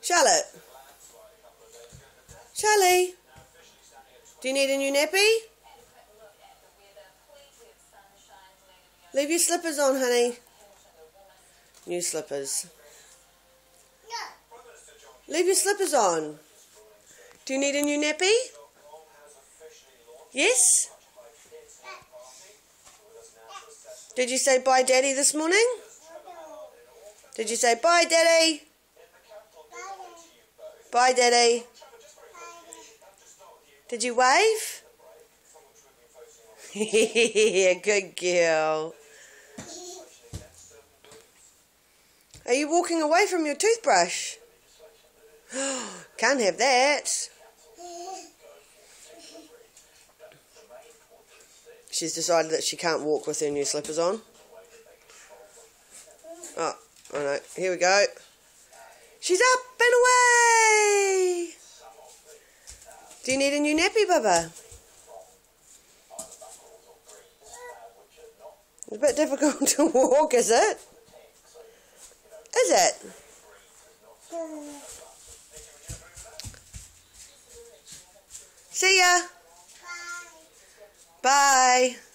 Charlotte. Charlie. Do you need a new nappy? Leave your slippers on, honey. New slippers. Leave your slippers on. Do you need a new nappy? Yes? Did you say bye, Daddy, this morning? Did you say bye, Daddy? Bye, Daddy. Did you wave? Good girl. Are you walking away from your toothbrush? Can't have that. She's decided that she can't walk with her new slippers on. Oh no, here we go. She's up and away! Do you need a new nappy, Bubba? It's a bit difficult to walk, is it? Is it? See ya! Bye! Bye!